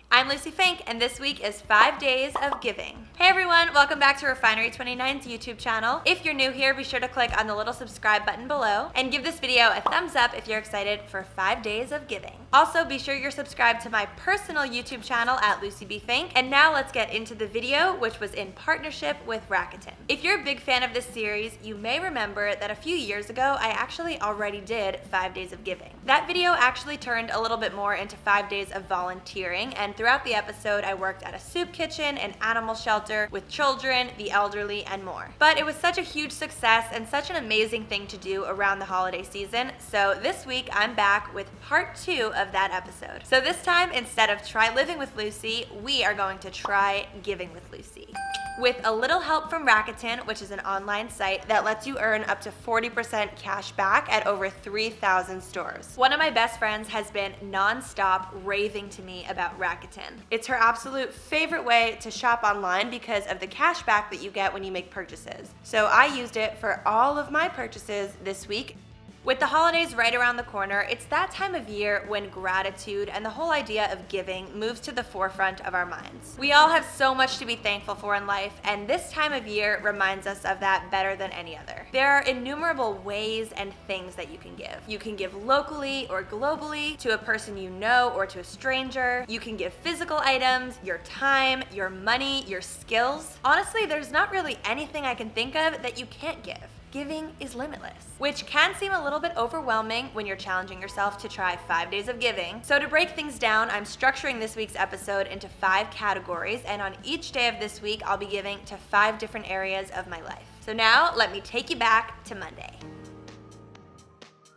I'm Lucie Fink, and this week is 5 Days of Giving. Hey everyone, welcome back to Refinery29's YouTube channel. If you're new here, be sure to click on the little subscribe button below and give this video a thumbs up if you're excited for 5 Days of Giving. Also, be sure you're subscribed to my personal YouTube channel at Lucie B. Fink. And now let's get into the video, which was in partnership with Rakuten. If you're a big fan of this series, you may remember that a few years ago, I actually already did 5 Days of Giving. That video actually turned a little bit more into 5 days of volunteering, and throughout the episode, I worked at a soup kitchen, an animal shelter, with children, the elderly, and more. But it was such a huge success and such an amazing thing to do around the holiday season, so this week I'm back with part 2 of that episode. So this time, instead of Try Living with Lucie, we are going to try Giving with Lucie. With a little help from Rakuten, which is an online site that lets you earn up to 40% cash back at over 3,000 stores. One of my best friends has been non-stop raving to me about Rakuten. It's her absolute favorite way to shop online because of the cash back that you get when you make purchases. So I used it for all of my purchases this week. With the holidays right around the corner, it's that time of year when gratitude and the whole idea of giving moves to the forefront of our minds. We all have so much to be thankful for in life, and this time of year reminds us of that better than any other. There are innumerable ways and things that you can give. You can give locally or globally, to a person you know or to a stranger. You can give physical items, your time, your money, your skills. Honestly, there's not really anything I can think of that you can't give. Giving is limitless, which can seem a little bit overwhelming when you're challenging yourself to try 5 days of giving. So to break things down, I'm structuring this week's episode into 5 categories, and on each day of this week, I'll be giving to 5 different areas of my life. So now, let me take you back to Monday.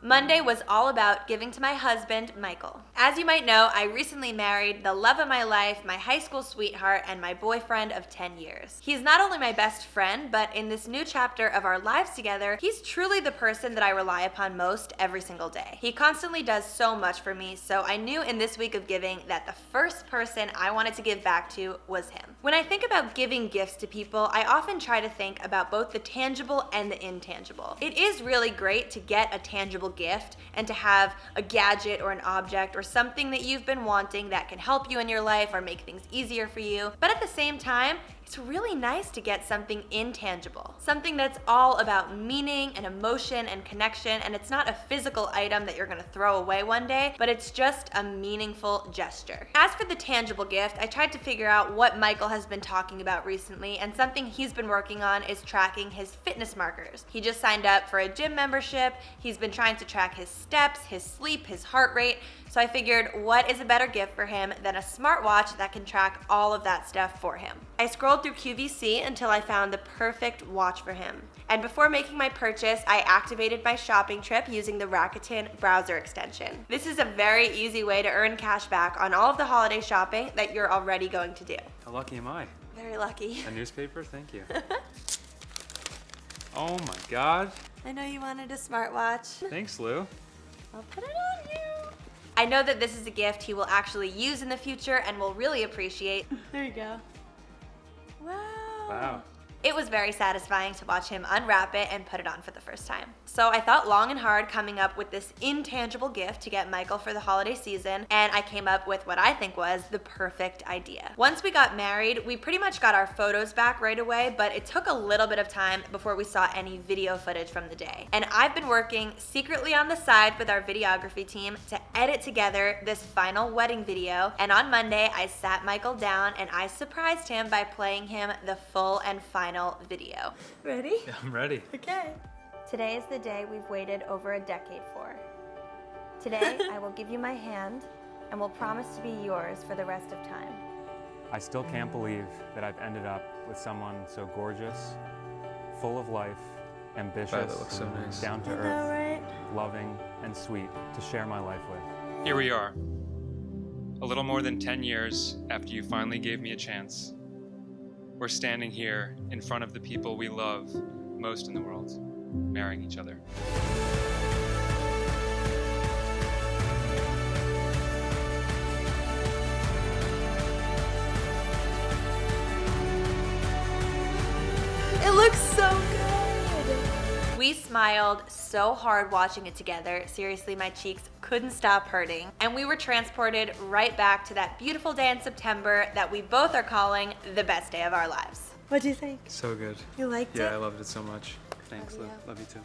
Monday was all about giving to my husband, Michael. As you might know, I recently married the love of my life, my high school sweetheart, and my boyfriend of 10 years. He's not only my best friend, but in this new chapter of our lives together, he's truly the person that I rely upon most every single day. He constantly does so much for me, so I knew in this week of giving that the first person I wanted to give back to was him. When I think about giving gifts to people, I often try to think about both the tangible and the intangible. It is really great to get a tangible gift and to have a gadget or an object or something that you've been wanting that can help you in your life or make things easier for you. But at the same time, it's really nice to get something intangible, something that's all about meaning and emotion and connection, and it's not a physical item that you're gonna throw away one day, but it's just a meaningful gesture. As for the tangible gift, I tried to figure out what Michael has been talking about recently, and something he's been working on is tracking his fitness markers. He just signed up for a gym membership. He's been trying to track his steps, his sleep, his heart rate. So I figured, what is a better gift for him than a smartwatch that can track all of that stuff for him? I scrolled through QVC until I found the perfect watch for him. And before making my purchase, I activated my shopping trip using the Rakuten browser extension. This is a very easy way to earn cash back on all of the holiday shopping that you're already going to do. How lucky am I? Very lucky. A newspaper? Thank you. Oh my God. I know you wanted a smartwatch. Thanks, Lou. I'll put it on you. I know that this is a gift he will actually use in the future and will really appreciate. There you go. Wow. Wow. It was very satisfying to watch him unwrap it and put it on for the first time. So I thought long and hard coming up with this intangible gift to get Michael for the holiday season, and I came up with what I think was the perfect idea. Once we got married, we pretty much got our photos back right away, but it took a little bit of time before we saw any video footage from the day. And I've been working secretly on the side with our videography team to edit together this final wedding video, and on Monday, I sat Michael down and I surprised him by playing him the full and final video. Ready? Yeah, I'm ready. Okay. Today is the day we've waited over a decade for. Today, I will give you my hand and will promise to be yours for the rest of time. I still can't believe that I've ended up with someone so gorgeous, full of life, ambitious, Wow, that looks so nice. down to I know, earth, right? loving, and sweet to share my life with. Here we are, a little more than 10 years after you finally gave me a chance. We're standing here in front of the people we love most in the world, marrying each other. It looks so good. We We smiled so hard watching it together. Seriously, my cheeks couldn't stop hurting. And we were transported right back to that beautiful day in September that we both are calling the best day of our lives. What do you think? So good. You liked it? Yeah, I loved it so much. Thanks, Love you. Love you too.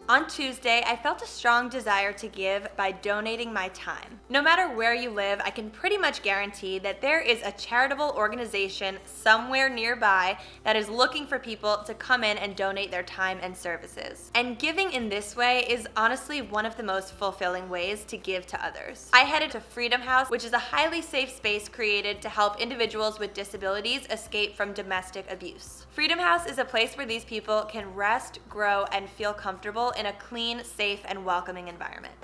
On Tuesday, I felt a strong desire to give by donating my time. No matter where you live, I can pretty much guarantee that there is a charitable organization somewhere nearby that is looking for people to come in and donate their time and services. And giving in this way is honestly one of the most fulfilling ways to give to others. I headed to Freedom House, which is a highly safe space created to help individuals with disabilities escape from domestic abuse. Freedom House is a place where these people can rest, grow, and feel comfortable in a clean, safe, and welcoming environment.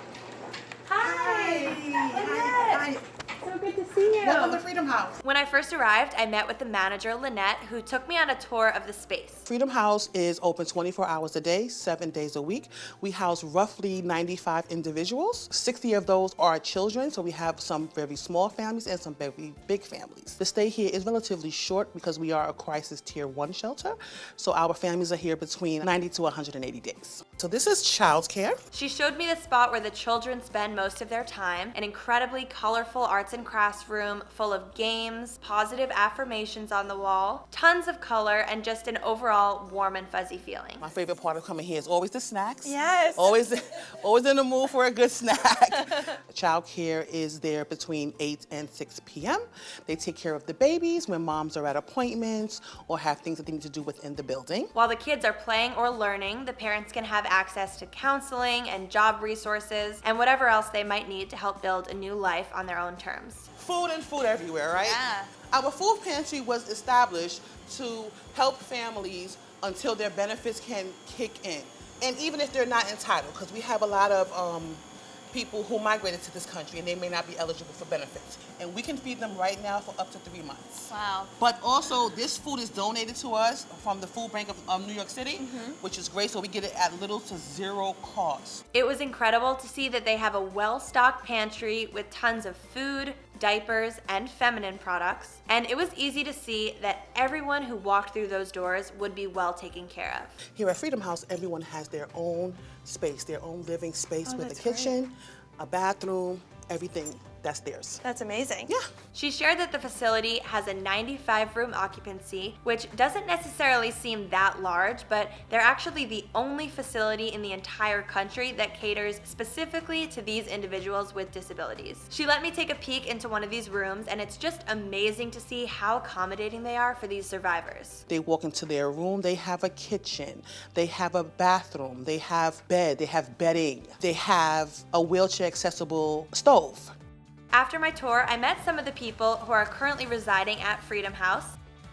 Hi! Hi. So good to see you. Welcome to Freedom House. When I first arrived, I met with the manager, Lynette, who took me on a tour of the space. Freedom House is open 24 hours a day, 7 days a week. We house roughly 95 individuals. 60 of those are children, so we have some very small families and some very big families. The stay here is relatively short because we are a crisis tier 1 shelter, so our families are here between 90 to 180 days. So this is childcare. She showed me the spot where the children spend most of their time, an incredibly colorful arts and crafts room full of games, positive affirmations on the wall, tons of color, and just an overall warm and fuzzy feeling. My favorite part of coming here is always the snacks. Yes. Always in the mood for a good snack. Childcare is there between 8 and 6 p.m. They take care of the babies when moms are at appointments or have things that they need to do within the building. While the kids are playing or learning, the parents can have access to counseling and job resources and whatever else they might need to help build a new life on their own terms. Food and food everywhere, right? Yeah. Our food pantry was established to help families until their benefits can kick in. And even if they're not entitled, because we have a lot of people who migrated to this country and they may not be eligible for benefits. And we can feed them right now for up to 3 months. Wow. But also, this food is donated to us from the Food Bank of New York City, which is great, so we get it at little to zero cost. It was incredible to see that they have a well-stocked pantry with tons of food, diapers, and feminine products. And it was easy to see that everyone who walked through those doors would be well taken care of. Here at Freedom House, everyone has their own space, their own living space with a kitchen, a bathroom, everything. That's theirs. That's amazing. Yeah. She shared that the facility has a 95-room occupancy, which doesn't necessarily seem that large, but they're actually the only facility in the entire country that caters specifically to these individuals with disabilities. She let me take a peek into one of these rooms, and it's just amazing to see how accommodating they are for these survivors. They walk into their room, they have a kitchen, they have a bathroom, they have bed, they have bedding, they have a wheelchair accessible stove. After my tour, I met some of the people who are currently residing at Freedom House,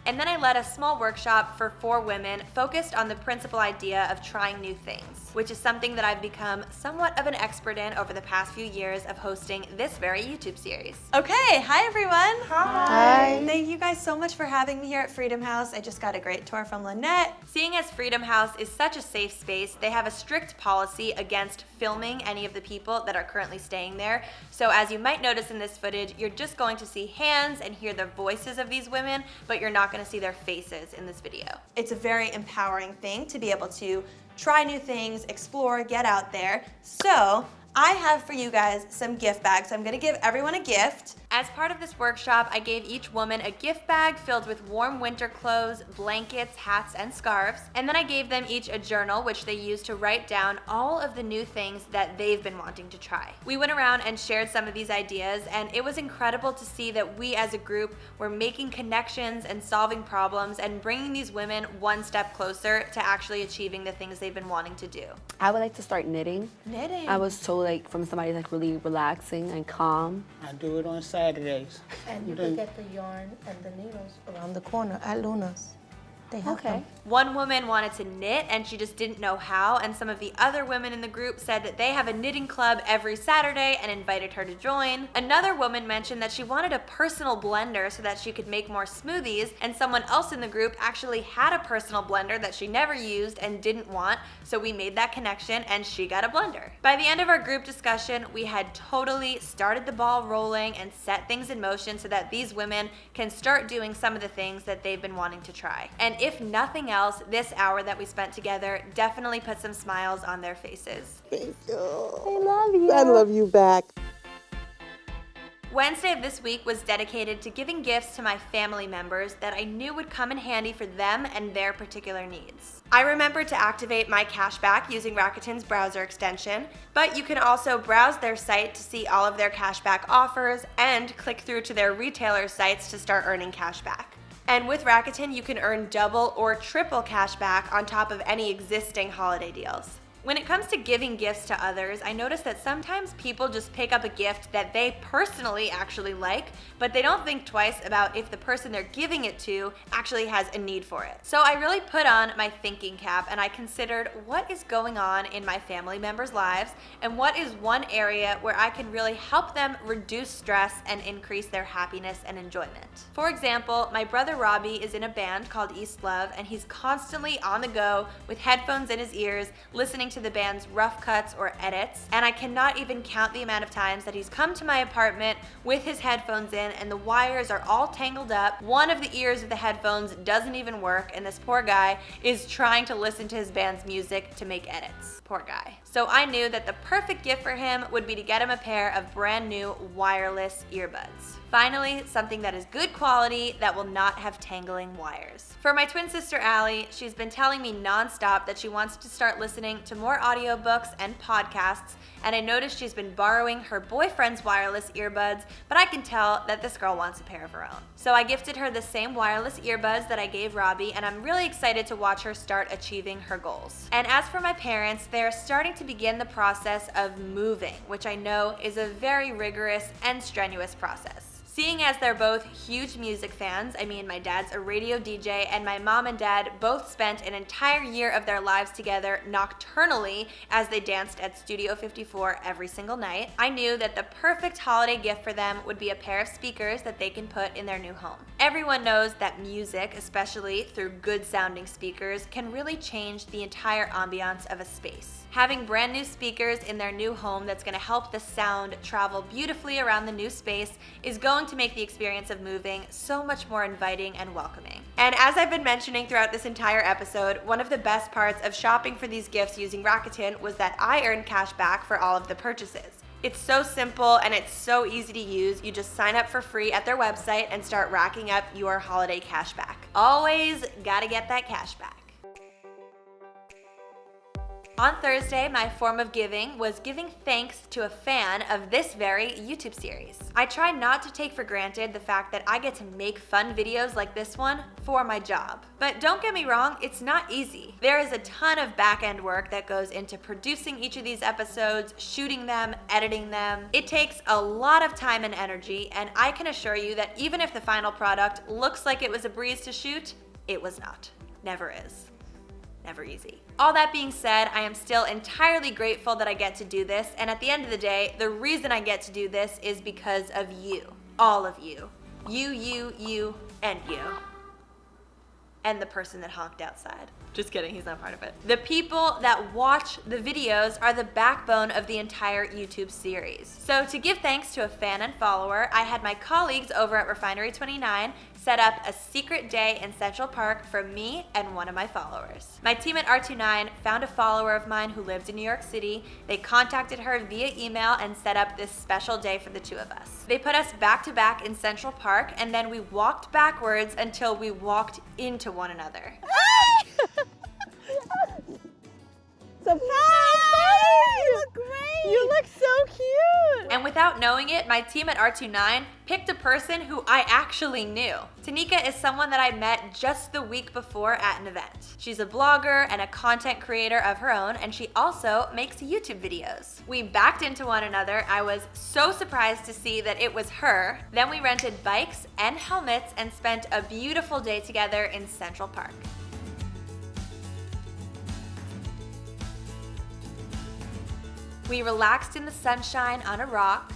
and then I led a small workshop for 4 women focused on the principal idea of trying new things, which is something that I've become somewhat of an expert in over the past few years of hosting this very YouTube series. Okay, hi everyone. Hi. Thank you guys so much for having me here at Freedom House. I just got a great tour from Lynette. Seeing as Freedom House is such a safe space, they have a strict policy against filming any of the people that are currently staying there. So as you might notice in this footage, you're just going to see hands and hear the voices of these women, but you're not going to see their faces in this video. It's a very empowering thing to be able to try new things, explore, get out there. So I have for you guys some gift bags. So I'm gonna give everyone a gift. As part of this workshop, I gave each woman a gift bag filled with warm winter clothes, blankets, hats, and scarves. And then I gave them each a journal, which they used to write down all of the new things that they've been wanting to try. We went around and shared some of these ideas, and it was incredible to see that we as a group were making connections and solving problems and bringing these women one step closer to actually achieving the things they've been wanting to do. I would like to start knitting. Knitting? I was told from somebody really relaxing and calm. I do it on Saturdays. And you can get the yarn and the needles around the corner at Luna's. They have them. One woman wanted to knit and she just didn't know how, and some of the other women in the group said that they have a knitting club every Saturday and invited her to join. Another woman mentioned that she wanted a personal blender so that she could make more smoothies, and someone else in the group actually had a personal blender that she never used and didn't want, so we made that connection and she got a blender. By the end of our group discussion, we had totally started the ball rolling and set things in motion so that these women can start doing some of the things that they've been wanting to try. And And if nothing else, this hour that we spent together definitely put some smiles on their faces. Thank you. I love you. I love you back. Wednesday of this week was dedicated to giving gifts to my family members that I knew would come in handy for them and their particular needs. I remembered to activate my cashback using Rakuten's browser extension, but you can also browse their site to see all of their cashback offers and click through to their retailer sites to start earning cashback. And with Rakuten, you can earn double or triple cashback on top of any existing holiday deals. When it comes to giving gifts to others, I notice that sometimes people just pick up a gift that they personally actually like, but they don't think twice about if the person they're giving it to actually has a need for it. So I really put on my thinking cap and I considered what is going on in my family members' lives and what is one area where I can really help them reduce stress and increase their happiness and enjoyment. For example, my brother Robbie is in a band called East Love and he's constantly on the go with headphones in his ears, listening to the band's rough cuts or edits, and I cannot even count the amount of times that he's come to my apartment with his headphones in and the wires are all tangled up. One of the ears of the headphones doesn't even work and this poor guy is trying to listen to his band's music to make edits. Poor guy. So I knew that the perfect gift for him would be to get him a pair of brand new wireless earbuds. Finally, something that is good quality that will not have tangling wires. For my twin sister Allie, she's been telling me nonstop that she wants to start listening to more audiobooks and podcasts, and I noticed she's been borrowing her boyfriend's wireless earbuds, but I can tell that this girl wants a pair of her own. So I gifted her the same wireless earbuds that I gave Robbie, and I'm really excited to watch her start achieving her goals. And as for my parents, they're starting to begin the process of moving, which I know is a very rigorous and strenuous process. Seeing as they're both huge music fans, I mean my dad's a radio DJ and my mom and dad both spent an entire year of their lives together nocturnally as they danced at Studio 54 every single night, I knew that the perfect holiday gift for them would be a pair of speakers that they can put in their new home. Everyone knows that music, especially through good sounding speakers, can really change the entire ambiance of a space. Having brand new speakers in their new home that's going to help the sound travel beautifully around the new space is going to make the experience of moving so much more inviting and welcoming. And as I've been mentioning throughout this entire episode, one of the best parts of shopping for these gifts using Rakuten was that I earned cash back for all of the purchases. It's so simple and it's so easy to use. You just sign up for free at their website and start racking up your holiday cash back. Always gotta get that cash back. On Thursday, my form of giving was giving thanks to a fan of this very YouTube series. I try not to take for granted the fact that I get to make fun videos like this one for my job. But don't get me wrong, it's not easy. There is a ton of back-end work that goes into producing each of these episodes, shooting them, editing them. It takes a lot of time and energy, and I can assure you that even if the final product looks like it was a breeze to shoot, it was not. Never is. Never easy. All that being said, I am still entirely grateful that I get to do this, and at the end of the day, the reason I get to do this is because of you. All of you. You, and you. And the person that honked outside. Just kidding, he's not part of it. The people that watch the videos are the backbone of the entire YouTube series. So to give thanks to a fan and follower, I had my colleagues over at Refinery29 set up a secret day in Central Park for me and one of my followers. My team at R29 found a follower of mine who lived in New York City. They contacted her via email and set up this special day for the two of us. They put us back to back in Central Park and then we walked backwards until we walked into one another. Surprise! You look great! You look so cute! And without knowing it, my team at R29 picked a person who I actually knew. Tanika is someone that I met just the week before at an event. She's a blogger and a content creator of her own, and she also makes YouTube videos. We backed into one another. I was so surprised to see that it was her. Then we rented bikes and helmets and spent a beautiful day together in Central Park. We relaxed in the sunshine on a rock.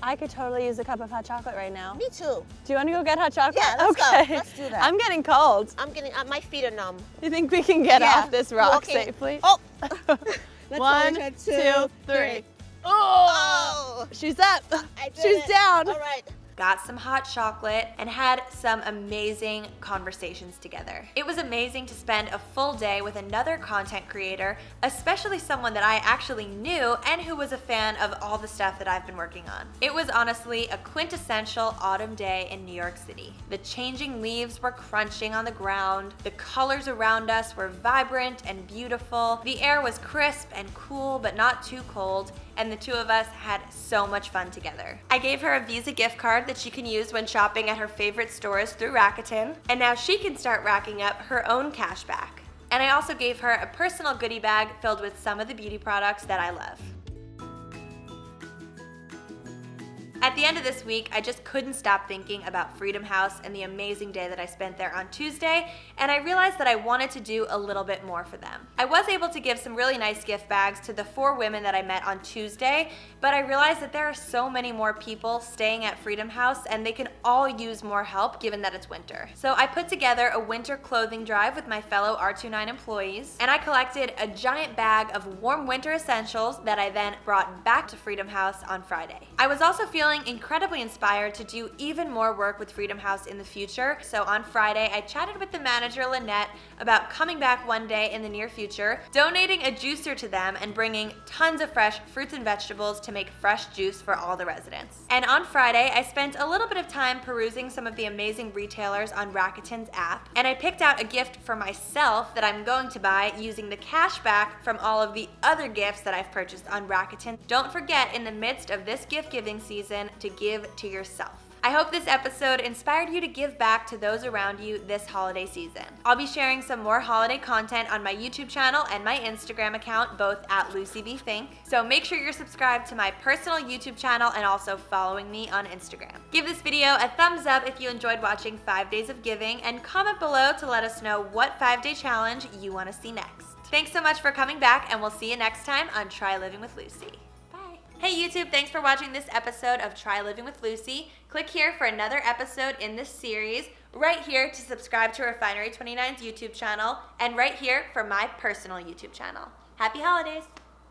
I could totally use a cup of hot chocolate right now. Me too. Do you want to go get hot chocolate? Yeah, let's go. Okay. Let's do that. I'm getting cold. I'm getting, my feet are numb. You think we can get off this rock Walking. safely? Oh! 1, 2, 3. Oh! She's up. I did She's it. down. All right. got some hot chocolate, and had some amazing conversations together. It was amazing to spend a full day with another content creator, especially someone that I actually knew and who was a fan of all the stuff that I've been working on. It was honestly a quintessential autumn day in New York City. The changing leaves were crunching on the ground, the colors around us were vibrant and beautiful, the air was crisp and cool but not too cold, and the two of us had so much fun together. I gave her a Visa gift card that she can use when shopping at her favorite stores through Rakuten, and now she can start racking up her own cash back. And I also gave her a personal goodie bag filled with some of the beauty products that I love. At the end of this week, I just couldn't stop thinking about Freedom House and the amazing day that I spent there on Tuesday, and I realized that I wanted to do a little bit more for them. I was able to give some really nice gift bags to the 4 women that I met on Tuesday, but I realized that there are so many more people staying at Freedom House and they can all use more help given that it's winter. So I put together a winter clothing drive with my fellow R29 employees, and I collected a giant bag of warm winter essentials that I then brought back to Freedom House on Friday. I was also feeling incredibly inspired to do even more work with Freedom House in the future, so on Friday I chatted with the manager Lynette about coming back one day in the near future, donating a juicer to them and bringing tons of fresh fruits and vegetables to make fresh juice for all the residents. And on Friday I spent a little bit of time perusing some of the amazing retailers on Rakuten's app, and I picked out a gift for myself that I'm going to buy using the cash back from all of the other gifts that I've purchased on Rakuten. Don't forget, in the midst of this gift giving season, to give to yourself. I hope this episode inspired you to give back to those around you this holiday season. I'll be sharing some more holiday content on my YouTube channel and my Instagram account, both at Lucie Fink. So make sure you're subscribed to my personal YouTube channel and also following me on Instagram. Give this video a thumbs up if you enjoyed watching 5 Days of Giving, and comment below to let us know what 5-day challenge you want to see next. Thanks so much for coming back, and we'll see you next time on Try Living with Lucie. Hey YouTube, thanks for watching this episode of Try Living with Lucie. Click here for another episode in this series, right here to subscribe to Refinery29's YouTube channel, and right here for my personal YouTube channel. Happy holidays!